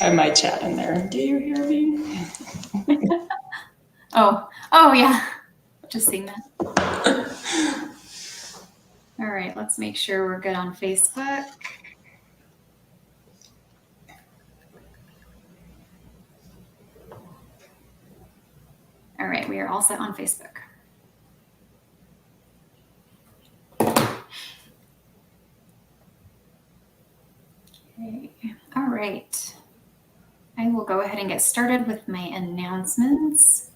I might chat in there. Do you hear me? Oh yeah. Just seeing that. All right, let's make sure we're good on Facebook. All right, we are all set on Facebook. Okay. All right. I will go ahead and get started with my announcements.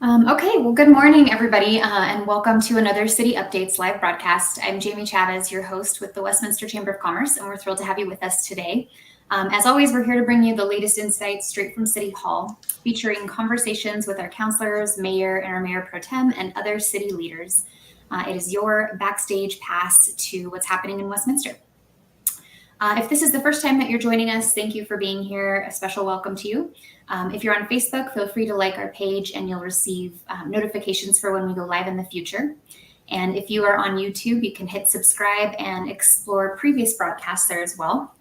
Okay, well, good morning, everybody, and welcome to another City Updates live broadcast. I'm Jamie Chavez, your host with the Westminster Chamber of Commerce, and we're thrilled to have you with us today. As always, we're here to bring you the latest insights straight from City Hall, featuring conversations with our councilors, mayor, and our mayor pro tem, and other city leaders. It is your backstage pass to what's happening in Westminster. If this is the first time that you're joining us, thank you for being here. A special welcome to you. If you're on Facebook, feel free to like our page and you'll receive notifications for when we go live in the future. And if you are on YouTube, you can hit subscribe and explore previous broadcasts there as well.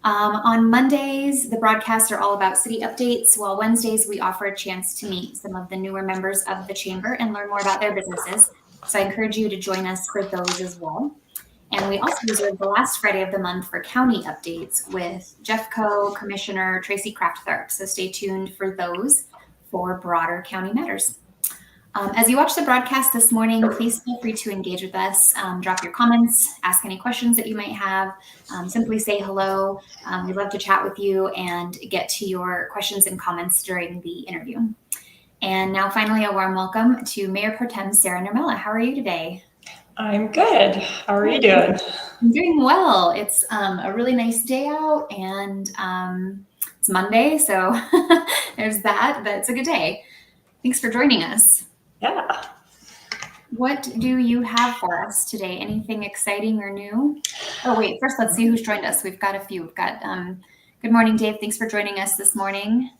On Mondays, the broadcasts are all about city updates, while Wednesdays we offer a chance to meet some of the newer members of the chamber and learn more about their businesses. So I encourage you to join us for those as well. And we also reserve the last Friday of the month for county updates with Jeffco Commissioner Tracy Kraft-Tharp. So stay tuned for those for broader county matters. As you watch the broadcast this morning, please feel free to engage with us. Drop your comments, ask any questions that you might have. Simply say hello. We'd love to chat with you and get to your questions and comments during the interview. And now finally, a warm welcome to Mayor Pro Tem Sarah Nurmela. How are you today? I'm good. How are you doing? I'm doing well. It's a really nice day out and it's Monday, so there's that, but it's a good day. Thanks for joining us. Yeah. What do you have for us today? Anything exciting or new? Oh, wait, first let's see who's joined us. We've got a few. We've got, good morning, Dave. Thanks for joining us this morning.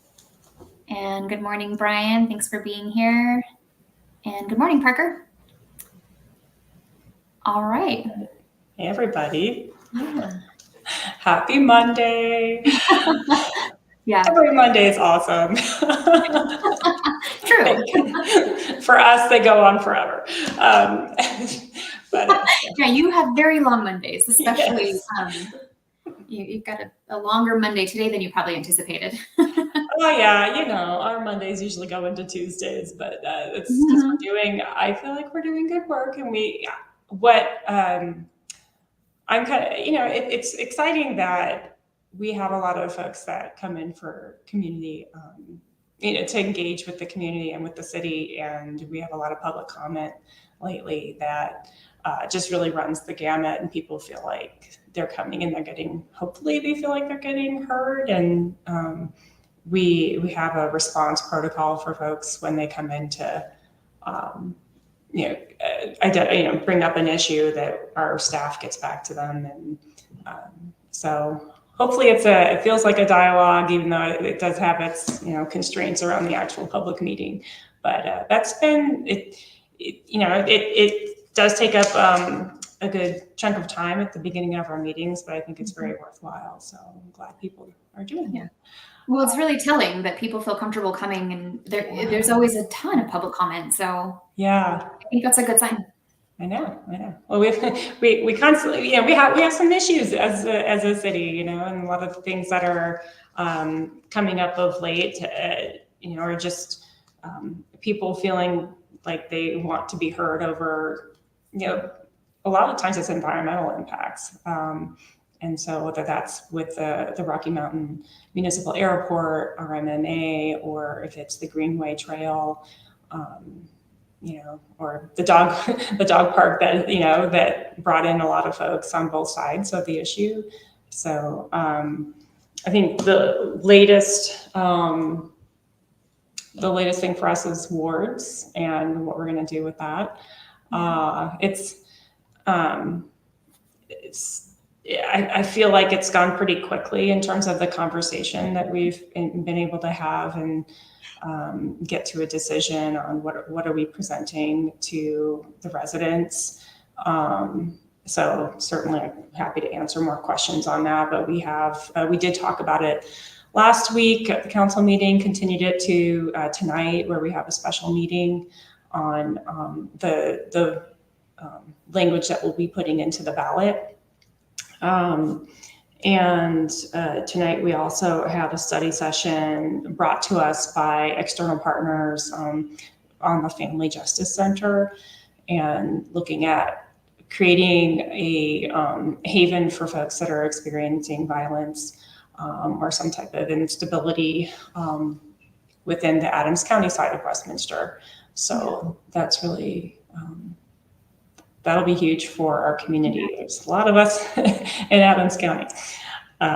And good morning, Brian. Thanks for being here. And good morning, Parker. All right. Hey, everybody. Yeah. Happy Monday. Yeah. Every Monday is awesome. True. For us, they go on forever. But yeah, you have very long Mondays, especially yes. You've got a longer Monday today than you probably anticipated. Oh yeah, our Mondays usually go into Tuesdays, but it's because I feel like we're doing good work, and I'm kind of, it's exciting that we have a lot of folks that come in for community, to engage with the community and with the city, and we have a lot of public comment lately that just really runs the gamut, and people feel like they're coming and hopefully they feel like they're getting heard, and we have a response protocol for folks when they come in to bring up an issue that our staff gets back to them, and so hopefully it feels like a dialogue, even though it does have its constraints around the actual public meeting. But that's been it. It does take up a good chunk of time at the beginning of our meetings, but I think it's very worthwhile. So I'm glad people are doing it. Well, it's really telling that people feel comfortable coming, and there's always a ton of public comment. So yeah, I think that's a good sign. I know. Well, we constantly, we have some issues as a city, and a lot of things that are coming up of late, are just people feeling like they want to be heard over, a lot of times it's environmental impacts. And so whether that's with the Rocky Mountain Municipal Airport or MMA, or if it's the Greenway Trail, or the dog park that brought in a lot of folks on both sides of the issue. So I think the latest thing for us is wards and what we're going to do with that. I feel like it's gone pretty quickly in terms of the conversation that we've been able to have and get to a decision on what are we presenting to the residents. So certainly I'm happy to answer more questions on that, but we did talk about it last week at the council meeting, continued it to tonight, where we have a special meeting on the language that we'll be putting into the ballot. And tonight we also have a study session brought to us by external partners on the Family Justice Center, and looking at creating a haven for folks that are experiencing violence or some type of instability within the Adams County side of Westminster. So that's really, that'll be huge for our community. There's a lot of us in Adams County. So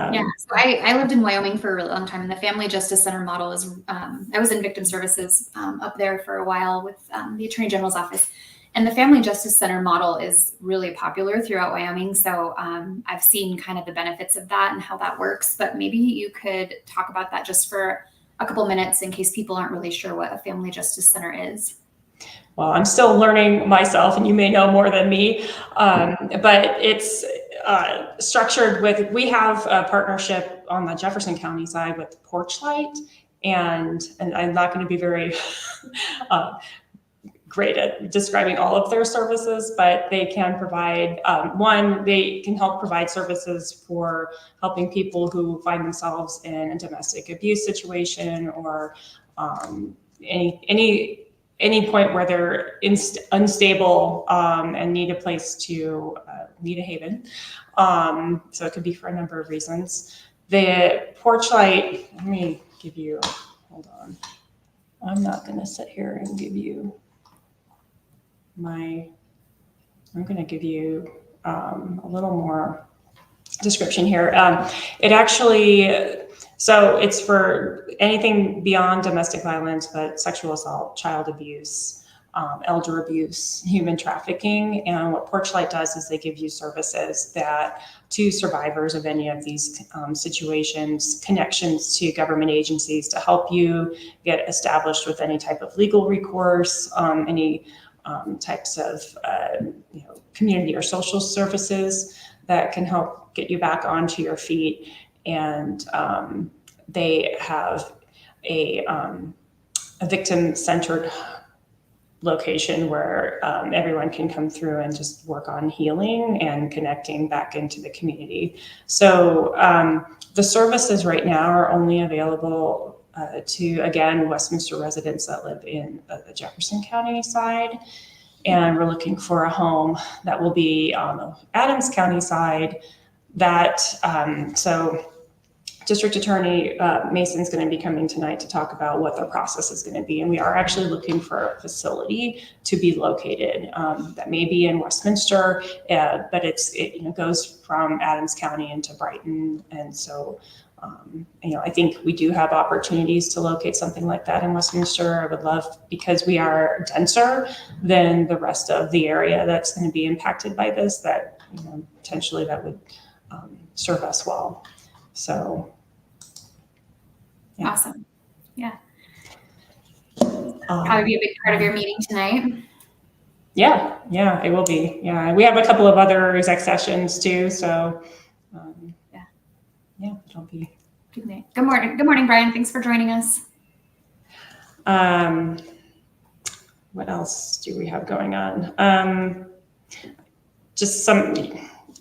I lived in Wyoming for a really long time, and the Family Justice Center model is, I was in victim services up there for a while with the Attorney General's office. And the Family Justice Center model is really popular throughout Wyoming. So I've seen kind of the benefits of that and how that works. But maybe you could talk about that just for a couple minutes in case people aren't really sure what a Family Justice Center is. Well, I'm still learning myself, and you may know more than me, but it's structured with, we have a partnership on the Jefferson County side with Porchlight, and I'm not going to be very great at describing all of their services, but they can provide, they can help provide services for helping people who find themselves in a domestic abuse situation, or any point where they're unstable and need a place to need a haven. So it could be for a number of reasons. The Porchlight, let me give you, hold on. I'm not going to sit here and give you I'm going to give you a little more description here. It actually, so it's for anything beyond domestic violence, but sexual assault, child abuse, elder abuse, human trafficking. And what Porchlight does is they give you services that to survivors of any of these situations, connections to government agencies to help you get established with any type of legal recourse, any types of community or social services that can help get you back onto your feet. And they have a victim-centered location where everyone can come through and just work on healing and connecting back into the community. So the services right now are only available to, again, Westminster residents that live in the Jefferson County side. And we're looking for a home that will be on the Adams County side. That, so District Attorney Mason's going to be coming tonight to talk about what the process is going to be. And we are actually looking for a facility to be located that may be in Westminster, but it goes from Adams County into Brighton. And so, I think we do have opportunities to locate something like that in Westminster. I would love, because we are denser than the rest of the area that's going to be impacted by this, that potentially that would serve us well. So, yeah. Awesome. Yeah. Probably be a big part of your meeting tonight. Yeah, it will be. Yeah, we have a couple of other exec sessions too. So, it'll be. Good morning. Good morning, Brian. Thanks for joining us. What else do we have going on?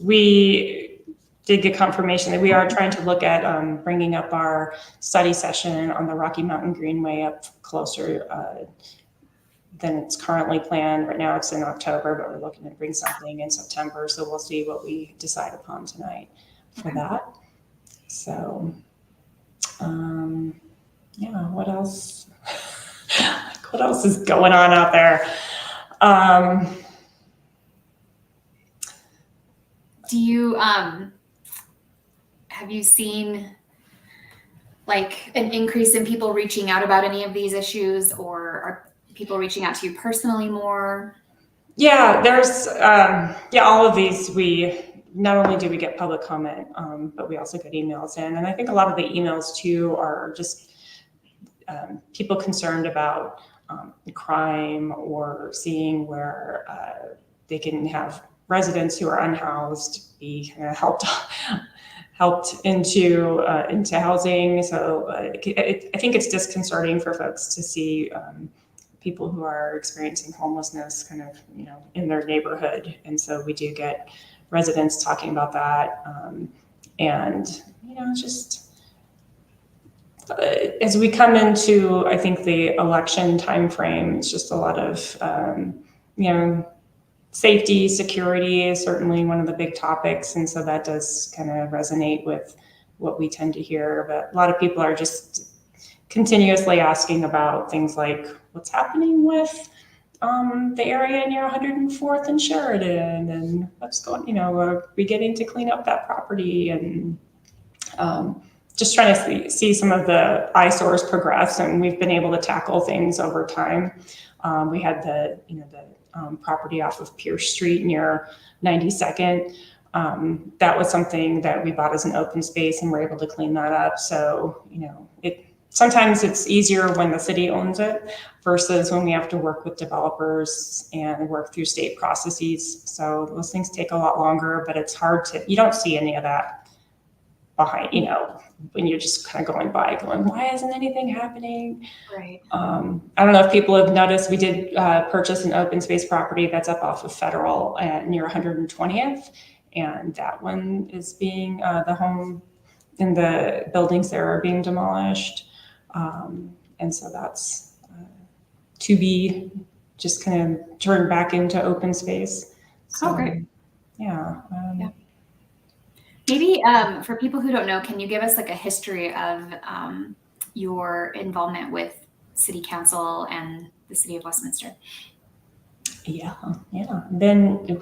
We did get confirmation that we are trying to look at bringing up our study session on the Rocky Mountain Greenway up closer than it's currently planned. Right now it's in October, but we're looking to bring something in September. So we'll see what we decide upon tonight for that. So, what else? What else is going on out there? Do you, have you seen like an increase in people reaching out about any of these issues, or are people reaching out to you personally more? Yeah, there's, all of these, not only do we get public comment, but we also get emails in. And I think a lot of the emails too are just people concerned about crime, or seeing where they can have residents who are unhoused be kind of helped into housing. So I think it's disconcerting for folks to see people who are experiencing homelessness kind of, in their neighborhood. And so we do get residents talking about that. And, just as we come into, I think, the election timeframe, it's just a lot of, safety, security is certainly one of the big topics. And so that does kind of resonate with what we tend to hear. But a lot of people are just continuously asking about things like what's happening with the area near 104th and Sheridan, and what's going, are we getting to clean up that property, and just trying to see some of the eyesores progress. And we've been able to tackle things over time. We had the property off of Pierce Street near 92nd. That was something that we bought as an open space, and we're able to clean that up. So, sometimes it's easier when the city owns it versus when we have to work with developers and work through state processes. So those things take a lot longer, but it's hard you don't see any of that behind, when you're just kind of going, why isn't anything happening? Right. I don't know if people have noticed, we did purchase an open space property that's up off of Federal near 120th. And that one is being, the home and the buildings there are being demolished. And so that's to be just kind of turned back into open space. So, great. Yeah. Maybe for people who don't know, can you give us like a history of your involvement with City Council and the City of Westminster? Yeah. Been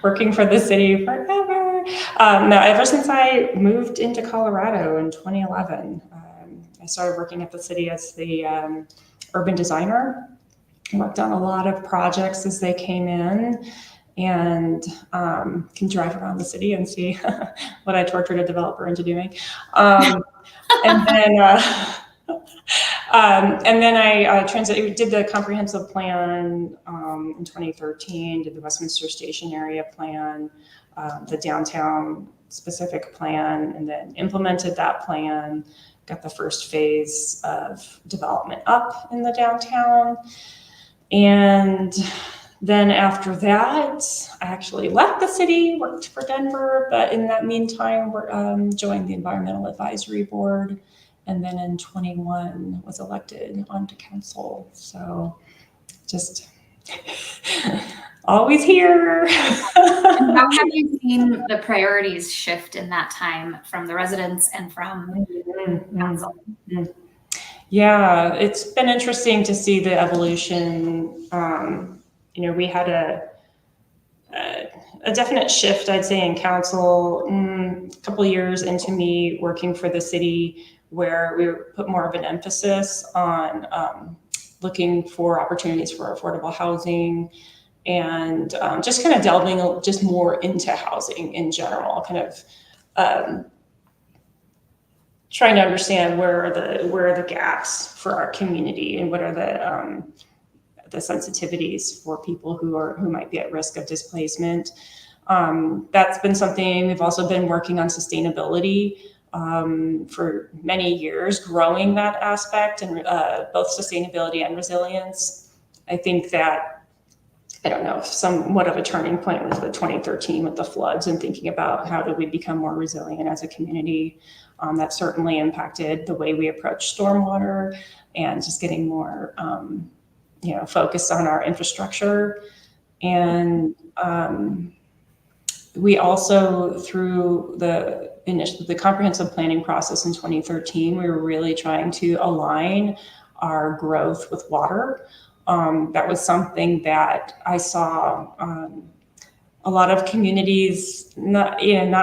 working for the city forever. No, ever since I moved into Colorado in 2011, I started working at the city as the urban designer. Worked on a lot of projects as they came in, and can drive around the city and see what I tortured a developer into doing. And then I did the comprehensive plan in 2013, did the Westminster Station area plan, the downtown specific plan, and then implemented that plan, got the first phase of development up in the downtown. And then after that, I actually left the city, worked for Denver, but in that meantime, joined the Environmental Advisory Board. And then in 21 was elected onto council. So just always here. And how have you seen the priorities shift in that time from the residents and from council? Yeah, it's been interesting to see the evolution. We had a definite shift, I'd say, in council a couple of years into me working for the city, where we put more of an emphasis on looking for opportunities for affordable housing, and just kind of delving just more into housing in general, kind of trying to understand where are the gaps for our community, and what are the sensitivities for people who might be at risk of displacement. That's been something. We've also been working on sustainability for many years, growing that aspect, and both sustainability and resilience. I think that, I don't know, somewhat of a turning point was the 2013 with the floods, and thinking about how do we become more resilient as a community. That certainly impacted the way we approach stormwater, and just getting more focused on our infrastructure. And we also, through the comprehensive planning process in 2013, we were really trying to align our growth with water. That was something that I saw a lot of communities not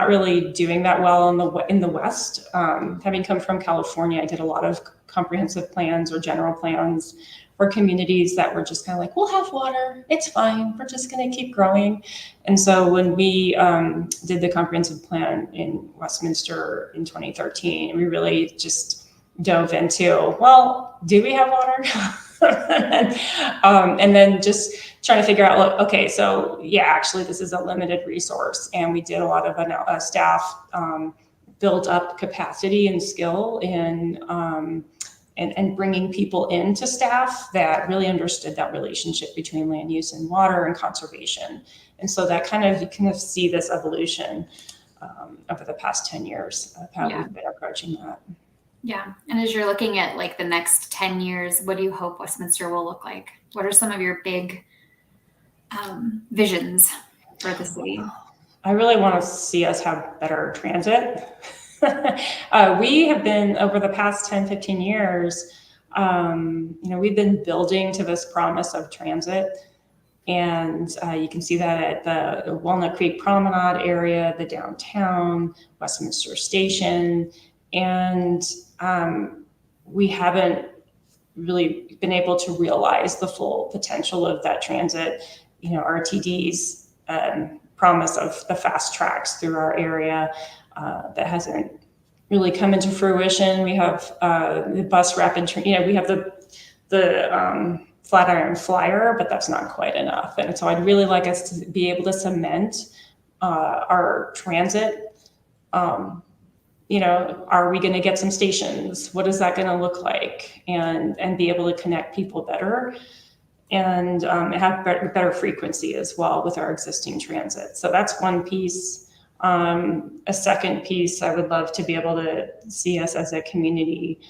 really doing that well in the West. Having come from California, I did a lot of comprehensive plans or general plans for communities that were just kind of like, we'll have water, it's fine, we're just going to keep growing. And so when we did the comprehensive plan in Westminster in 2013, we really just dove into, well, do we have water? And then just trying to figure out, look, okay, so yeah, actually this is a limited resource, and we did a lot of staff build up capacity and skill in and bringing people into staff that really understood that relationship between land use and water and conservation. And so that you kind of see this evolution over the past 10 years of how we've been approaching that. Yeah. And as you're looking at like the next 10 years, what do you hope Westminster will look like? What are some of your big visions for the city? I really want to see us have better transit. We have been, over the past 10, 15 years, we've been building to this promise of transit. And you can see that at the Walnut Creek Promenade area, the downtown, Westminster Station. And we haven't really been able to realize the full potential of that transit. RTD's promise of the fast tracks through our area that hasn't really come into fruition. We have the bus rapid train. We have the Flatiron Flyer, but that's not quite enough. And so I'd really like us to be able to cement our transit. Are we going to get some stations? What is that going to look like? And be able to connect people better and have better frequency as well with our existing transit. So that's one piece. A second piece, I would love to be able to see us as a community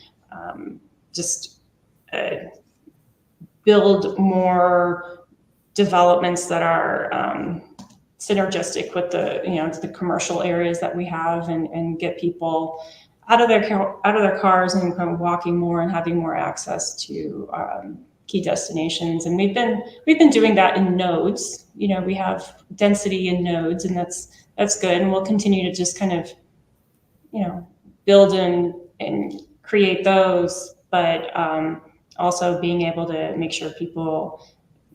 build more developments that are synergistic with the commercial areas that we have, and get people out of their cars and kind of walking more and having more access to key destinations. And we've been doing that in nodes. We have density in nodes, and that's good. And we'll continue to just kind of build and create those, but also being able to make sure people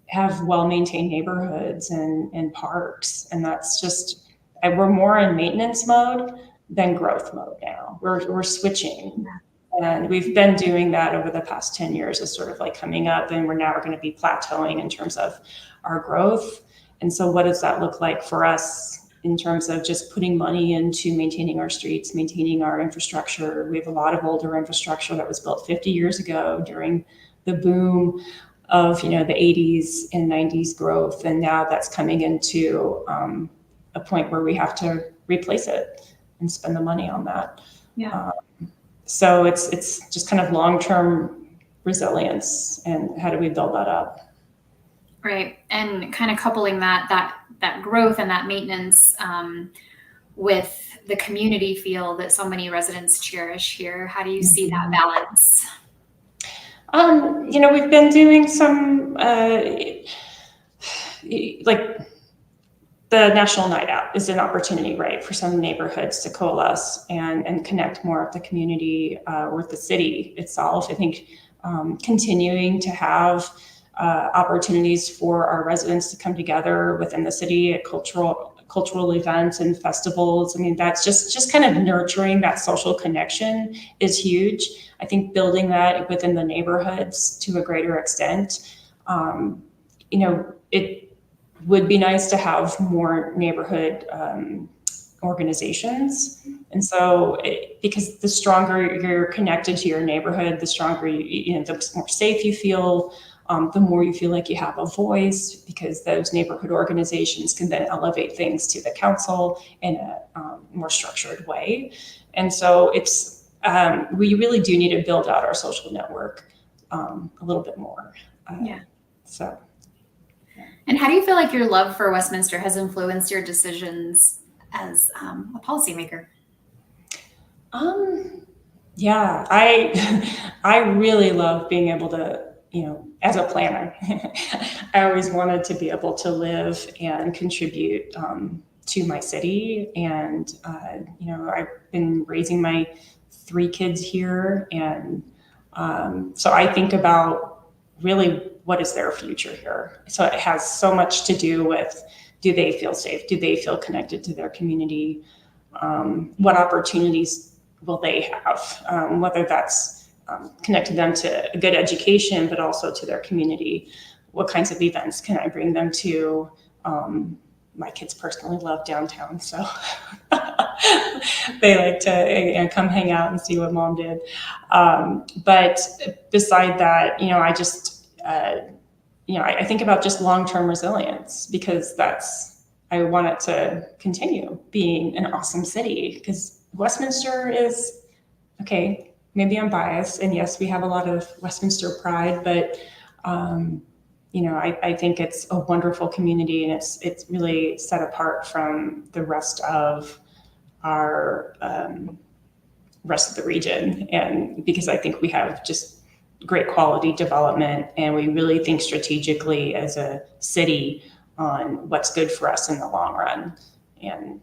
have well-maintained neighborhoods and parks. And that's just, we're more in maintenance mode than growth mode now. We're switching. And we've been doing that over the past 10 years, is sort of like coming up, and we're now going to be plateauing in terms of our growth. And so what does that look like for us in terms of just putting money into maintaining our streets, maintaining our infrastructure? We have a lot of older infrastructure that was built 50 years ago during the boom of the 80s and 90s growth, and now that's coming into a point where we have to replace it and spend the money on that. So it's just kind of long-term resilience, and how do we build that up? Right. And kind of coupling that growth and that maintenance with the community feel that so many residents cherish here. How do you see that balance? We've been doing some like the National Night Out is an opportunity, right, for some neighborhoods to coalesce and connect more of the community with the city itself. I think continuing to have opportunities for our residents to come together within the city at cultural events and festivals. I mean, that's just kind of nurturing that social connection is huge. I think building that within the neighborhoods to a greater extent, it would be nice to have more neighborhood organizations. And so because the stronger you're connected to your neighborhood, the stronger the more safe you feel, the more you feel like you have a voice, because those neighborhood organizations can then elevate things to the council in a more structured way. And so we really do need to build out our social network a little bit more. And how do you feel like your love for Westminster has influenced your decisions as a policymaker? Yeah, I really love being able to, as a planner, I always wanted to be able to live and contribute to my city. And, I've been raising my 3 kids here. And so I think about really what is their future here. So it has so much to do with, do they feel safe? Do they feel connected to their community? What opportunities will they have? Whether that's connecting them to a good education, but also to their community. What kinds of events can I bring them to? My kids personally love downtown, so they like to come hang out and see what mom did. But beside that, I just, I think about just long-term resilience, because I want it to continue being an awesome city, because Westminster is, okay, maybe I'm biased, and yes, we have a lot of Westminster pride, but I think it's a wonderful community, and it's really set apart from the rest of our rest of the region. And because I think we have just great quality development, and we really think strategically as a city on what's good for us in the long run. And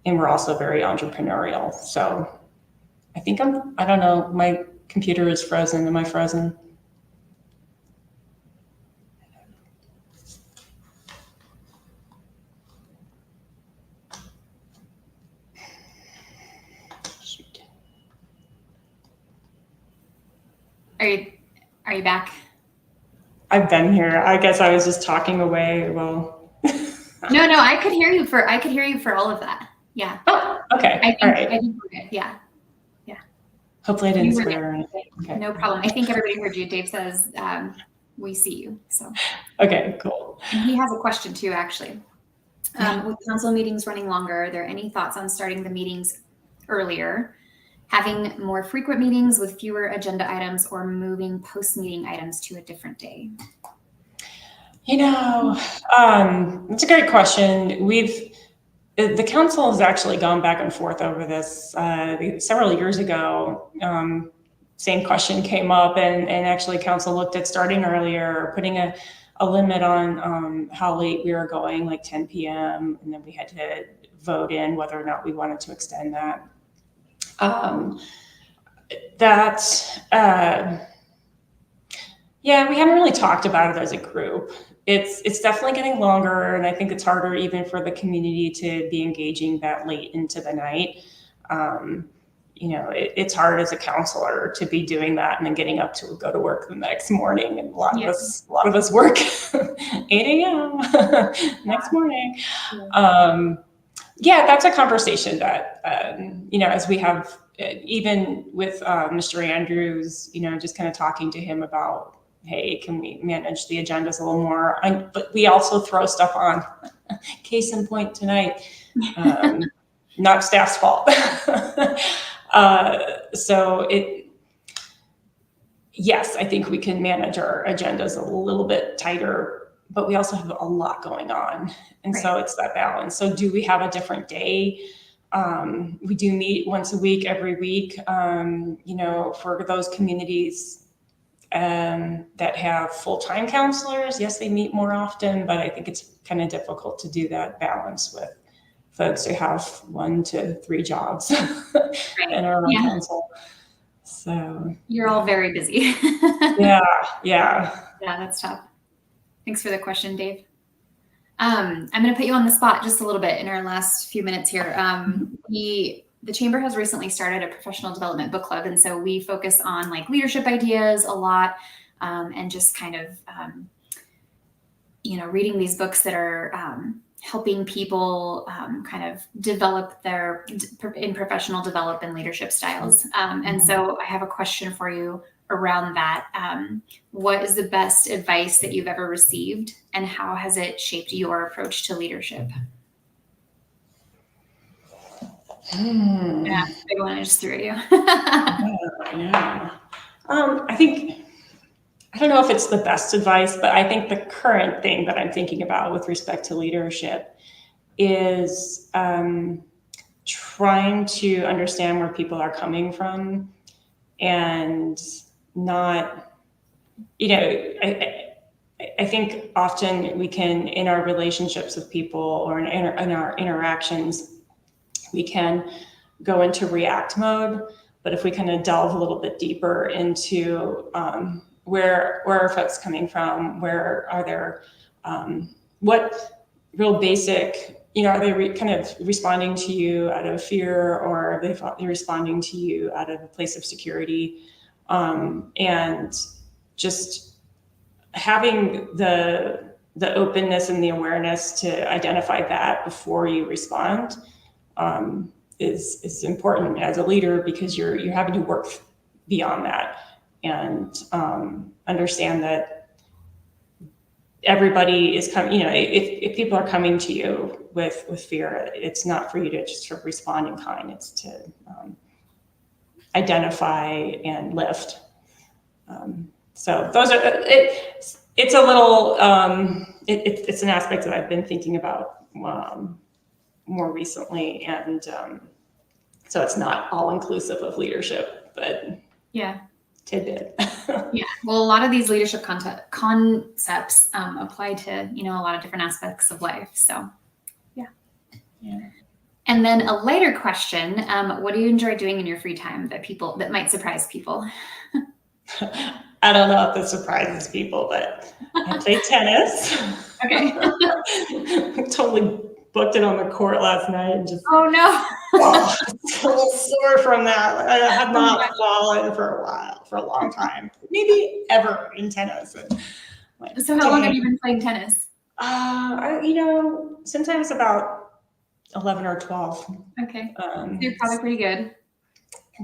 we're also very entrepreneurial. So I think I don't know, my computer is frozen. Am I frozen? Are you back? I've been here. I guess I was just talking away. Well, no, I could hear you for all of that. Yeah. Oh, okay. All right. I think we're good. Yeah. Hopefully I didn't swear or anything. Okay. No problem. I think everybody heard you. Dave says we see you. So. Okay, cool. And he has a question too, actually. With council meetings running longer, are there any thoughts on starting the meetings earlier, having more frequent meetings with fewer agenda items, or moving post-meeting items to a different day? It's a great question. The council has actually gone back and forth over this. Several years ago, same question came up, and actually council looked at starting earlier, putting a limit on how late we were going, like 10 p.m. And then we had to vote in whether or not we wanted to extend that. We haven't really talked about it as a group. It's definitely getting longer, and I think it's harder even for the community to be engaging that late into the night. It's hard as a counselor to be doing that and then getting up to go to work the next morning. And a lot of us work 8 a.m. next morning. That's a conversation that, as we have, even with Mr. Andrews, just kind of talking to him about, hey, can we manage the agendas a little more? But we also throw stuff on. Case in point tonight, not staff's fault. Yes, I think we can manage our agendas a little bit tighter, but we also have a lot going on. And right. So it's that balance. So do we have a different day? We do meet once a week, every week, for those communities that have full-time counselors. Yes, they meet more often, but I think it's kind of difficult to do that balance with folks who have 1 to 3 jobs in our own council. So you're all very busy. Yeah, that's tough. Thanks for the question, Dave. I'm going to put you on the spot just a little bit in our last few minutes here. The Chamber has recently started a professional development book club, and so we focus on like leadership ideas a lot, and just kind of reading these books that are helping people kind of develop in professional develop and leadership styles. And so I have a question for you around that. What is the best advice that you've ever received, and how has it shaped your approach to leadership? Yeah, big one I just threw at you. I don't know if it's the best advice, but I think the current thing that I'm thinking about with respect to leadership is trying to understand where people are coming from, and not, I think often we can, in our relationships with people or in our interactions, we can go into react mode. But if we kind of delve a little bit deeper into where are folks coming from, where are there, what real basic, are they kind of responding to you out of fear, or are they responding to you out of a place of security? and just having the openness and the awareness to identify that before you respond is important as a leader, because you're having to work beyond that and understand that everybody is coming. If people are coming to you with fear, it's not for you to just sort of respond in kind. It's to identify and lift. So those are it's a little it's an aspect that I've been thinking about more recently, and so it's not all inclusive of leadership, but yeah, tidbit. Yeah, well, a lot of these leadership concepts apply to a lot of different aspects of life. So Yeah. And then a later question: what do you enjoy doing in your free time that might surprise people? I don't know if this surprises people, but I play tennis. Okay. Totally booked it on the court last night and just Oh no. so sore from that. I have not fallen for a long time, maybe ever in tennis. And so how long have you been playing tennis? Sometimes about 11 or 12. Okay. So you're probably pretty good.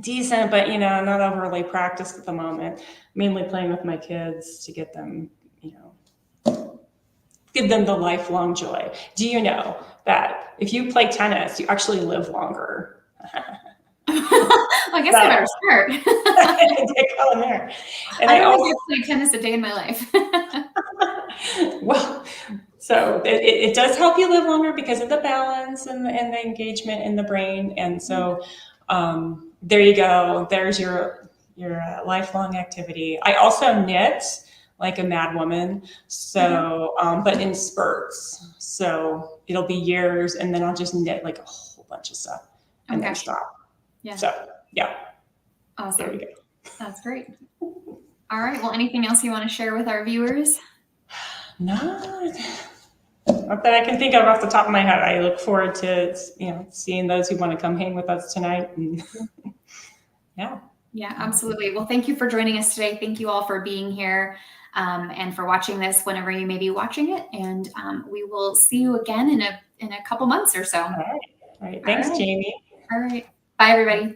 Decent, but not overly practiced at the moment. Mainly playing with my kids to get them, give them the lifelong joy. Do you know that if you play tennis, you actually live longer? I guess I better start. Go in there. And I don't think I've played tennis a day in my life. Well, so it does help you live longer because of the balance and the engagement in the brain. And so there you go. There's your lifelong activity. I also knit like a mad woman. So, but in spurts. So it'll be years, and then I'll just knit like a whole bunch of stuff and then stop. Yeah. So yeah. Awesome. There we go. That's great. All right. Well, anything else you want to share with our viewers? No, not that I can think of off the top of my head. I look forward to seeing those who want to come hang with us tonight. And yeah. Yeah, absolutely. Well, thank you for joining us today. Thank you all for being here and for watching this whenever you may be watching it. And we will see you again in a couple months or so. All right. Thanks, Jamie. All right. Bye, everybody.